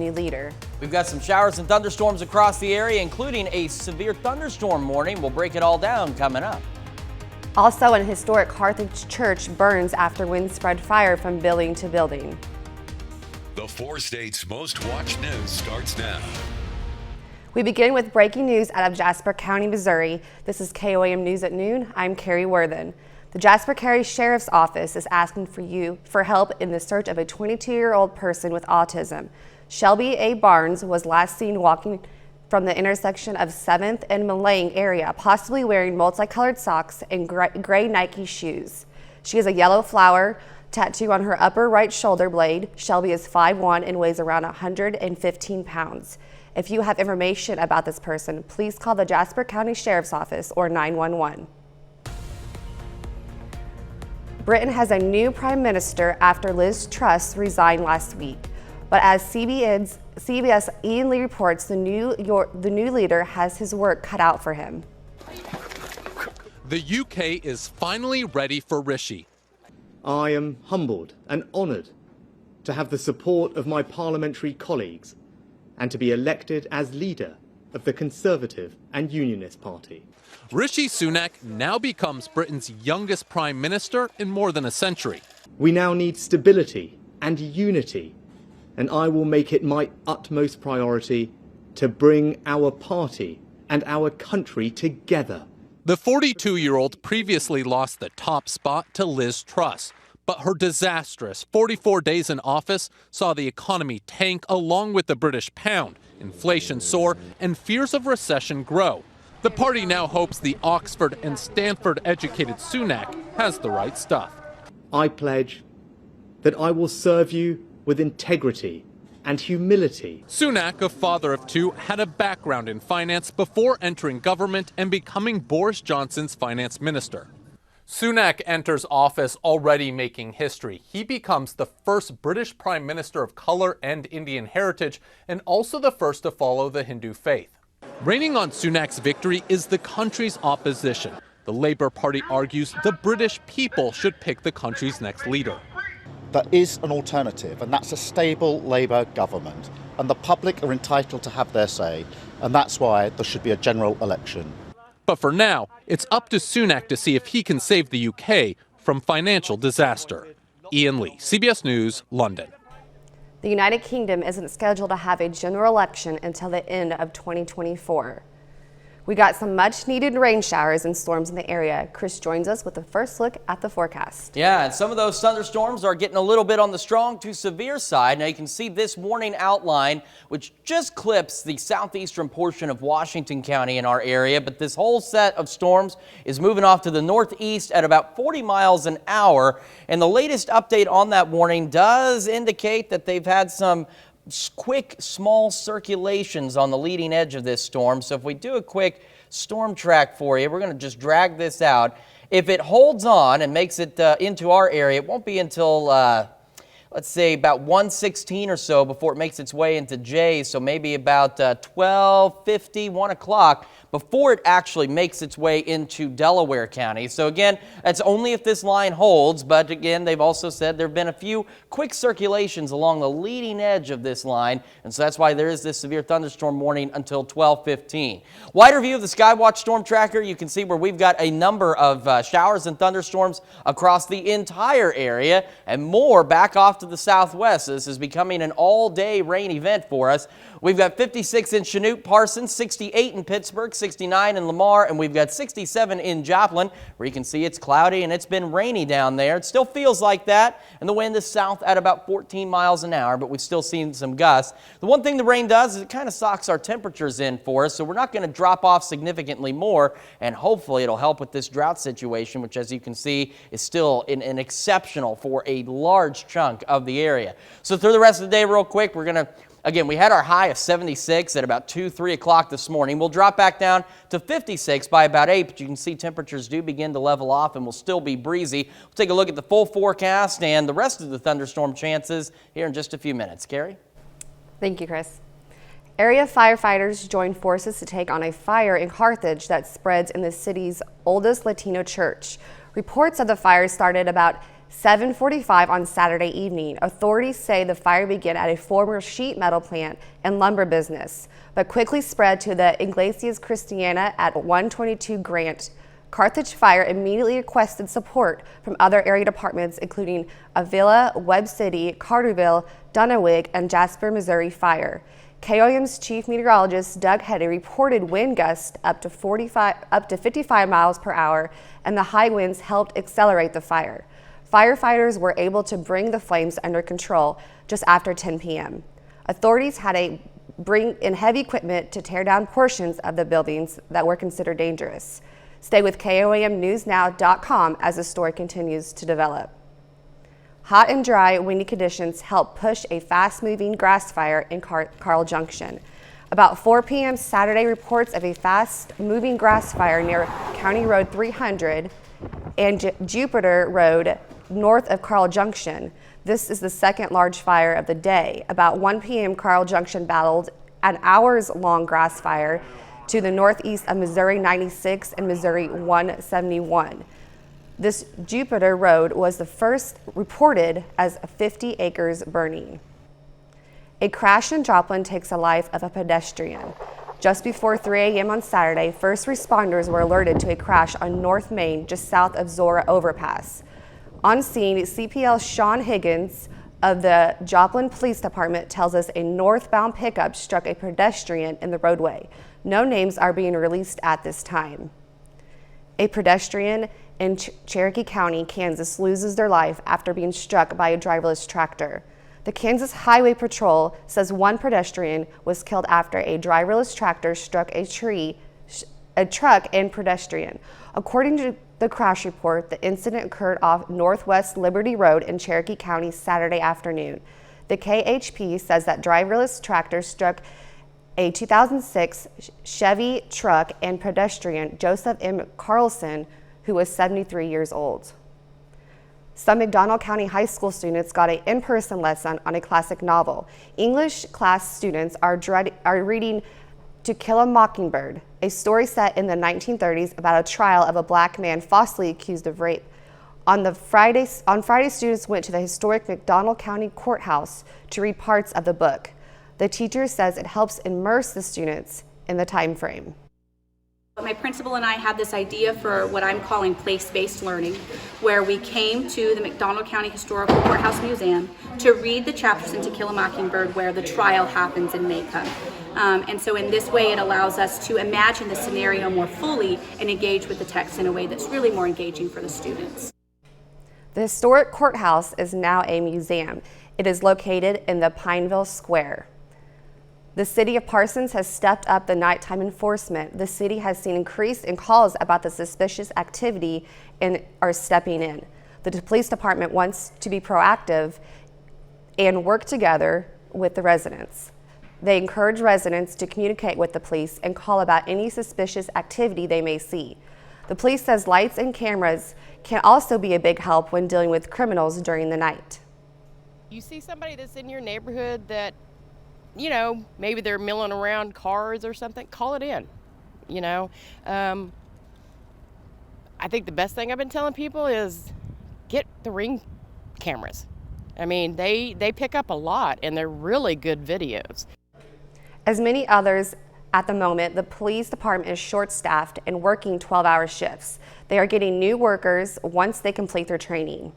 new leader. We've got some showers and thunderstorms across the area, including a severe thunderstorm warning. We'll break it all down coming up. Also, an historic Carthage church burns after wind spread fire from building to building. The 4 states' most watched news starts now. We begin with breaking news out of Jasper County, Missouri. This is KOAM News at Noon. I'm Carrie Worthen. The Jasper County Sheriff's Office is asking for help in the search of a 22-year-old person with autism. Shelby A. Barnes was last seen walking from the intersection of 7th and Malang area, possibly wearing multicolored socks and gray Nike shoes. She has a yellow flower tattoo on her upper right shoulder blade. Shelby is 5'1" and weighs around 115 pounds. If you have information about this person, please call the Jasper County Sheriff's Office or 911. Britain has a new prime minister after Liz Truss resigned last week. But as CBS Ian Lee reports, the new leader has his work cut out for him. The UK is finally ready for Rishi. I am humbled and honoured to have the support of my parliamentary colleagues and to be elected as leader of the Conservative and Unionist Party. Rishi Sunak now becomes Britain's youngest prime minister in more than a century. We now need stability and unity, and I will make it my utmost priority to bring our party and our country together. The 42-year-old previously lost the top spot to Liz Truss, but her disastrous 44 days in office saw the economy tank along with the British pound, inflation soar, and fears of recession grow. The party now hopes the Oxford and Stanford-educated Sunak has the right stuff. I pledge that I will serve you with integrity and humility. Sunak, a father of 2, had a background in finance before entering government and becoming Boris Johnson's finance minister. Sunak enters office already making history. He becomes the first British prime minister of color and Indian heritage, and also the first to follow the Hindu faith. Reigning on Sunak's victory is the country's opposition. The Labour Party argues the British people should pick the country's next leader. There is an alternative, and that's a stable Labour government. And the public are entitled to have their say, and that's why there should be a general election. But for now, it's up to Sunak to see if he can save the UK from financial disaster. Ian Lee, CBS News, London. The United Kingdom isn't scheduled to have a general election until the end of 2024. We got some much needed rain showers and storms in the area. Chris joins us with the first look at the forecast. Yeah, and some of those thunderstorms are getting a little bit on the strong to severe side. Now you can see this warning outline, which just clips the southeastern portion of Washington County in our area. But this whole set of storms is moving off to the northeast at about 40 miles an hour. And the latest update on that warning does indicate that they've had some quick, small circulations on the leading edge of this storm. So if we do a quick storm track for you, we're going to just drag this out. If it holds on and makes it into our area, it won't be until, let's say, about 1:16 or so before it makes its way into Jay. So maybe about 12:50, 1 o'clock before it actually makes its way into Delaware County. So again, that's only if this line holds, but again, they've also said there have been a few quick circulations along the leading edge of this line, and so that's why there is this severe thunderstorm warning until 12:15. Wider view of the Skywatch Storm Tracker, you can see where we've got a number of showers and thunderstorms across the entire area, and more back off to the southwest. This is becoming an all-day rain event for us. We've got 56 in Chanute, Parsons, 68 in Pittsburgh, 69 in Lamar, and we've got 67 in Joplin, where you can see it's cloudy and it's been rainy down there. It still feels like that, and the wind is south at about 14 miles an hour, but we've still seen some gusts. The one thing the rain does is it kind of socks our temperatures in for us, so we're not going to drop off significantly more, and hopefully it'll help with this drought situation, which, as you can see, is still an exceptional for a large chunk of the area. So through the rest of the day, real quick, we're going to again, we had our high of 76 at about 2, 3 o'clock this morning. We'll drop back down to 56 by about 8, but you can see temperatures do begin to level off and will still be breezy. We'll take a look at the full forecast and the rest of the thunderstorm chances here in just a few minutes. Carrie? Thank you, Chris. Area firefighters joined forces to take on a fire in Carthage that spreads in the city's oldest Latino church. Reports of the fire started about 7:45 on Saturday evening. Authorities say the fire began at a former sheet metal plant and lumber business, but quickly spread to the Iglesias Christiana at 122 Grant. Carthage Fire immediately requested support from other area departments, including Avila, Webb City, Carterville, Dunawig, and Jasper, Missouri Fire. KOAM's chief meteorologist Doug Heddy reported wind gusts up to 55 miles per hour, and the high winds helped accelerate the fire. Firefighters were able to bring the flames under control just after 10 p.m. Authorities had to bring in heavy equipment to tear down portions of the buildings that were considered dangerous. Stay with KOAMnewsnow.com as the story continues to develop. Hot and dry, windy conditions helped push a fast-moving grass fire in Carl Junction. About 4 p.m. Saturday, reports of a fast-moving grass fire near County Road 300 and Jupiter Road north of Carl Junction. This is the second large fire of the day. About 1 p.m., Carl Junction battled an hours-long grass fire to the northeast of Missouri 96 and Missouri 171. This Jupiter Road was the first reported as 50 acres burning. A crash in Joplin takes the life of a pedestrian. Just before 3 a.m. on Saturday, first responders were alerted to a crash on North Main just south of Zora Overpass. On scene, CPL Sean Higgins of the Joplin Police Department tells us a northbound pickup struck a pedestrian in the roadway. No names are being released at this time. A pedestrian in Cherokee County, Kansas, loses their life after being struck by a driverless tractor. The Kansas Highway Patrol says one pedestrian was killed after a driverless tractor struck a truck and pedestrian. According to the crash report, the incident occurred off Northwest Liberty Road in Cherokee County Saturday afternoon. The KHP says that driverless tractor struck a 2006 Chevy truck and pedestrian Joseph M. Carlson, who was 73 years old. Some McDonald County high school students got an in-person lesson on a classic novel. English class students are reading To Kill a Mockingbird, a story set in the 1930s about a trial of a black man falsely accused of rape. On Friday, students went to the historic McDonald County Courthouse to read parts of the book. The teacher says it helps immerse the students in the time frame. My principal and I had this idea for what I'm calling place-based learning, where we came to the McDonald County Historical Courthouse Museum to read the chapters in To Kill a Mockingbird where the trial happens in Macomb. And so in this way it allows us to imagine the scenario more fully and engage with the text in a way that's really more engaging for the students. The historic courthouse is now a museum. It is located in the Pineville Square. The city of Parsons has stepped up the nighttime enforcement. The city has seen increase in calls about the suspicious activity and are stepping in. The police department wants to be proactive and work together with the residents. They encourage residents to communicate with the police and call about any suspicious activity they may see. The police says lights and cameras can also be a big help when dealing with criminals during the night. You see somebody that's in your neighborhood that, you know, maybe they're milling around cars or something, call it in, you know. I think the best thing I've been telling people is get the Ring cameras. I mean, they pick up a lot and they're really good videos. As many others at the moment, the police department is short-staffed and working 12-hour shifts. They are getting new workers once they complete their training.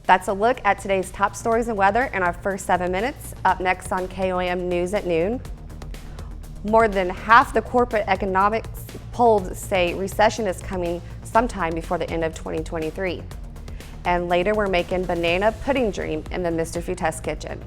That's a look at today's top stories and weather in our first 7 minutes. Up next on KOAM News at noon. More than half the corporate economics polls say recession is coming sometime before the end of 2023. And later we're making banana pudding dream in the Mr. Fu Test Kitchen.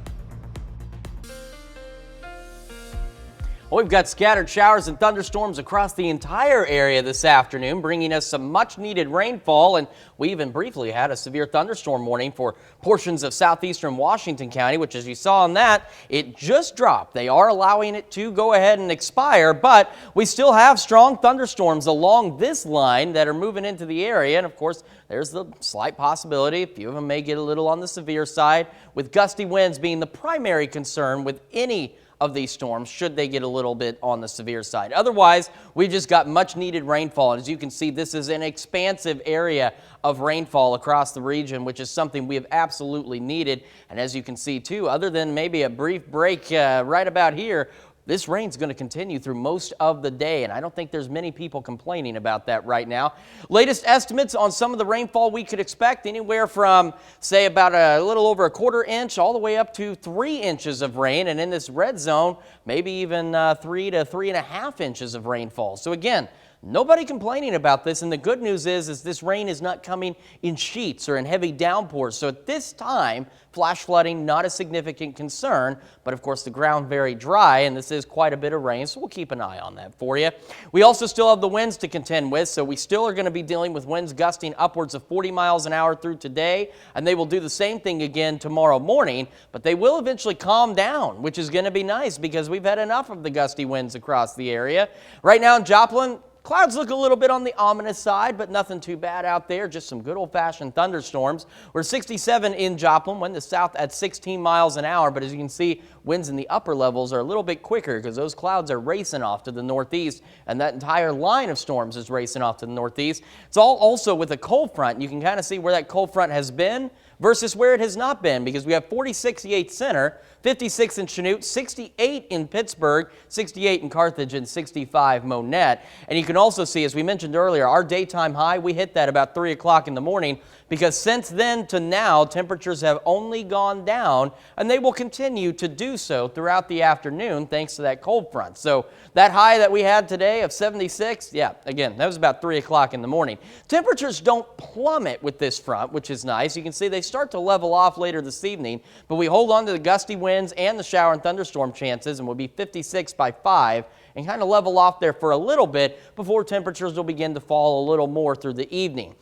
Well, we've got scattered showers and thunderstorms across the entire area this afternoon, bringing us some much-needed rainfall, and we even briefly had a severe thunderstorm warning for portions of southeastern Washington County, which, as you saw on that, it just dropped. They are allowing it to go ahead and expire, but we still have strong thunderstorms along this line that are moving into the area, and of course, there's the slight possibility a few of them may get a little on the severe side, with gusty winds being the primary concern with any of these storms should they get a little bit on the severe side. Otherwise, we've just got much needed rainfall. And as you can see, this is an expansive area of rainfall across the region, which is something we have absolutely needed. And as you can see too, other than maybe a brief break right about here, this rain's going to continue through most of the day, and I don't think there's many people complaining about that right now. Latest estimates on some of the rainfall we could expect, anywhere from, say, about a little over a quarter inch all the way up to 3 inches of rain, and in this red zone, maybe even 3 to 3.5 inches of rainfall. So again, nobody complaining about this, and the good news is this rain is not coming in sheets or in heavy downpours. So at this time, flash flooding, not a significant concern, but of course the ground very dry, and this is quite a bit of rain, so we'll keep an eye on that for you. We also still have the winds to contend with, so we still are going to be dealing with winds gusting upwards of 40 miles an hour through today, and they will do the same thing again tomorrow morning, but they will eventually calm down, which is going to be nice because we've had enough of the gusty winds across the area. Right now in Joplin, clouds look a little bit on the ominous side, but nothing too bad out there. Just some good old-fashioned thunderstorms. We're 67 in Joplin, wind to south at 16 miles an hour, but as you can see, winds in the upper levels are a little bit quicker because those clouds are racing off to the northeast, and that entire line of storms is racing off to the northeast. It's all also with a cold front. You can kind of see where that cold front has been versus where it has not been, because we have 46 Center, 56 in Chanute, 68 in Pittsburgh, 68 in Carthage, and 65 Monette. And you can also see, as we mentioned earlier, our daytime high, we hit that about 3 o'clock in the morning, because since then to now, temperatures have only gone down, and they will continue to do so throughout the afternoon thanks to that cold front. So that high that we had today of 76, yeah, again, that was about 3 o'clock in the morning. Temperatures don't plummet with this front, which is nice. You can see they start to level off later this evening, but we hold on to the gusty winds and the shower and thunderstorm chances, and we'll be 56 by 5 and kind of level off there for a little bit before temperatures will begin to fall a little more through the evening.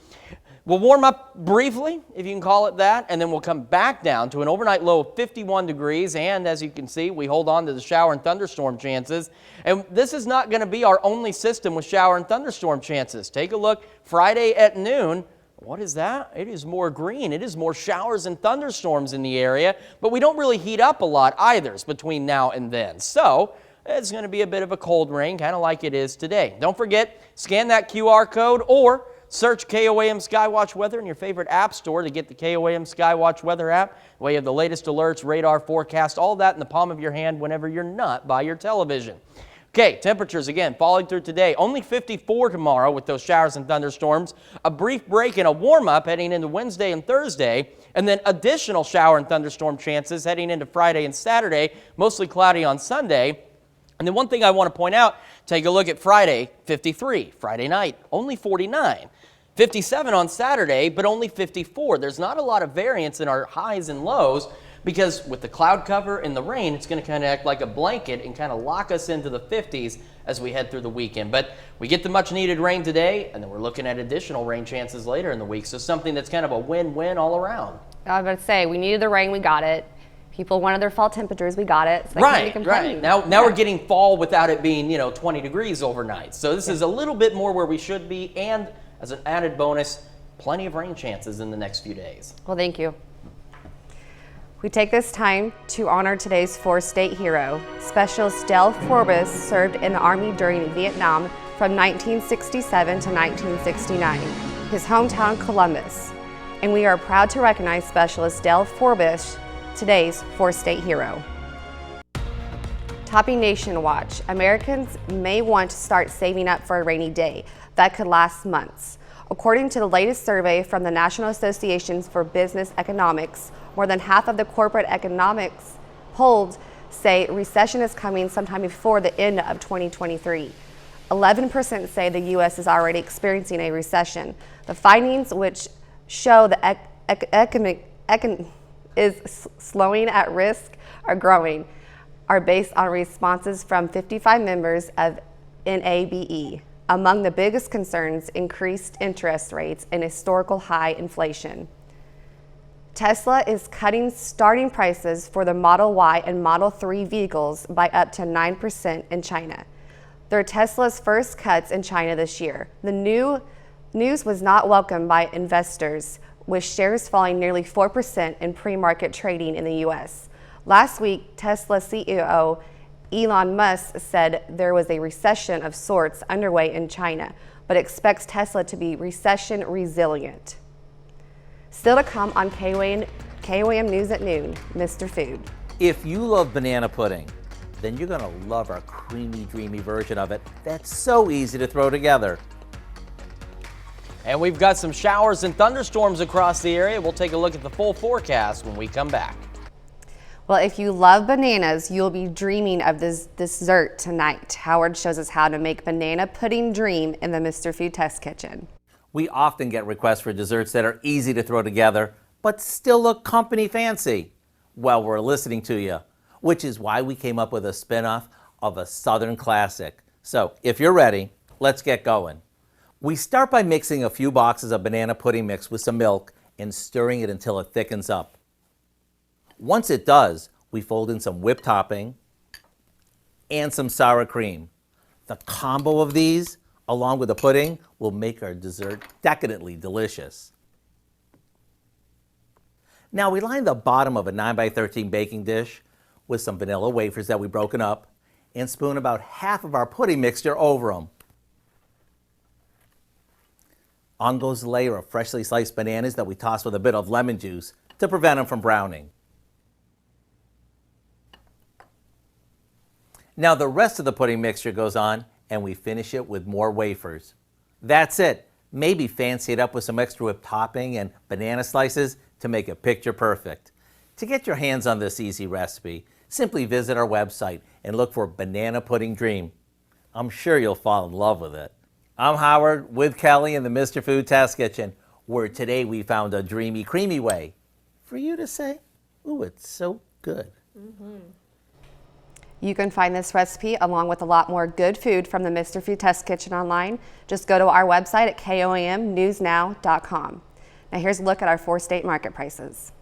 We'll warm up briefly, if you can call it that, and then we'll come back down to an overnight low of 51 degrees, and as you can see, we hold on to the shower and thunderstorm chances. And this is not going to be our only system with shower and thunderstorm chances. Take a look Friday at noon. What is that? It is more green. It is more showers and thunderstorms in the area, but we don't really heat up a lot either between now and then. So it's going to be a bit of a cold rain, kind of like it is today. Don't forget, scan that QR code or search KOAM Skywatch Weather in your favorite app store to get the KOAM Skywatch Weather app. Where you have the latest alerts, radar, forecast, all that in the palm of your hand whenever you're not by your television. Okay, temperatures again falling through today. Only 54 tomorrow with those showers and thunderstorms. A brief break and a warm-up heading into Wednesday and Thursday, and then additional shower and thunderstorm chances heading into Friday and Saturday, mostly cloudy on Sunday. And then one thing I want to point out, take a look at Friday, 53. Friday night, only 49. 57 on Saturday, but only 54. There's not a lot of variance in our highs and lows because with the cloud cover and the rain, it's going to kind of act like a blanket and kind of lock us into the 50s as we head through the weekend. But we get the much needed rain today, and then we're looking at additional rain chances later in the week. So something that's kind of a win-win all around. I was about to say, we needed the rain, we got it. People wanted their fall temperatures, we got it. So right. Now we're getting fall without it being, 20 degrees overnight. So this is a little bit more where we should be, and as an added bonus, plenty of rain chances in the next few days. Well, thank you. We take this time to honor today's four-state hero. Specialist Dale Forbes served in the Army during Vietnam from 1967 to 1969, his hometown Columbus. And we are proud to recognize Specialist Dale Forbes, today's four-state hero. Topping Nation Watch. Americans may want to start saving up for a rainy day that could last months. According to the latest survey from the National Association for Business Economics, more than half of the corporate economics polled say recession is coming sometime before the end of 2023. 11% say the U.S. is already experiencing a recession. The findings, which show the economic is slowing at risk or growing, are based on responses from 55 members of NABE. Among the biggest concerns, increased interest rates and historical high inflation. Tesla is cutting starting prices for the Model Y and Model 3 vehicles by up to 9% in China. They're Tesla's first cuts in China this year. The new news was not welcomed by investors, with shares falling nearly 4% in pre-market trading in the U.S. Last week, Tesla CEO Elon Musk said there was a recession of sorts underway in China, but expects Tesla to be recession resilient. Still to come on KOAM News at Noon, Mr. Food. If you love banana pudding, then you're gonna love our creamy, dreamy version of it that's so easy to throw together. And we've got some showers and thunderstorms across the area. We'll take a look at the full forecast when we come back. Well, if you love bananas, you'll be dreaming of this dessert tonight. Howard shows us how to make banana pudding dream in the Mr. Food Test Kitchen. We often get requests for desserts that are easy to throw together, but still look company fancy. Well, we're listening to you, which is why we came up with a spin-off of a Southern classic. So if you're ready, let's get going. We start by mixing a few boxes of banana pudding mix with some milk and stirring it until it thickens up. Once it does, we fold in some whipped topping and some sour cream. The combo of these, along with the pudding, will make our dessert decadently delicious. Now we line the bottom of a 9x13 baking dish with some vanilla wafers that we've broken up and spoon about half of our pudding mixture over them. On goes a layer of freshly sliced bananas that we toss with a bit of lemon juice to prevent them from browning. Now the rest of the pudding mixture goes on and we finish it with more wafers. That's it. Maybe fancy it up with some extra whipped topping and banana slices to make it picture perfect. To get your hands on this easy recipe, simply visit our website and look for Banana Pudding Dream. I'm sure you'll fall in love with it. I'm Howard with Kelly in the Mr. Food Test Kitchen, where today we found a dreamy, creamy way for you to say, ooh, it's so good. You can find this recipe along with a lot more good food from the Mr. Food Test Kitchen online. Just go to our website at KOAMnewsnow.com. Now here's a look at our 4-state market prices.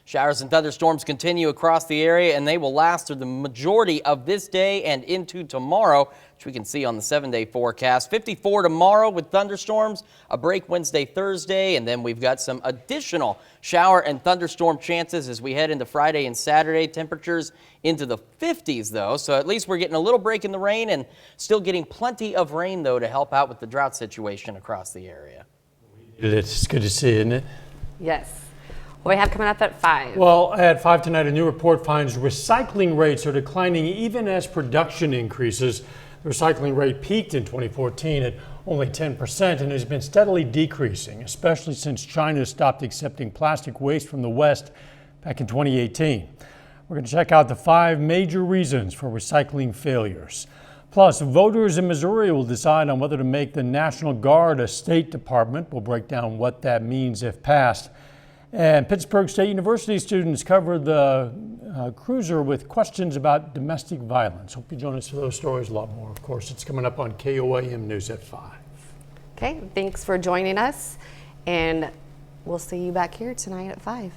Showers and thunderstorms continue across the area, and they will last through the majority of this day and into tomorrow, which we can see on the 7-day forecast. 54 tomorrow with thunderstorms, a break Wednesday, Thursday, and then we've got some additional shower and thunderstorm chances as we head into Friday and Saturday. Temperatures into the 50s, though, so at least we're getting a little break in the rain and still getting plenty of rain, though, to help out with the drought situation across the area. It's good to see, isn't it? Yes. What do we have coming up at 5? Well, at 5 tonight, a new report finds recycling rates are declining even as production increases. The recycling rate peaked in 2014 at only 10% and has been steadily decreasing, especially since China stopped accepting plastic waste from the West back in 2018. We're going to check out the 5 major reasons for recycling failures. Plus, voters in Missouri will decide on whether to make the National Guard a state department. We'll break down what that means if passed. And Pittsburgh State University students cover the cruiser with questions about domestic violence. Hope you join us for those stories, a lot more. Of course, it's coming up on KOAM News at 5. Okay, thanks for joining us, and we'll see you back here tonight at 5.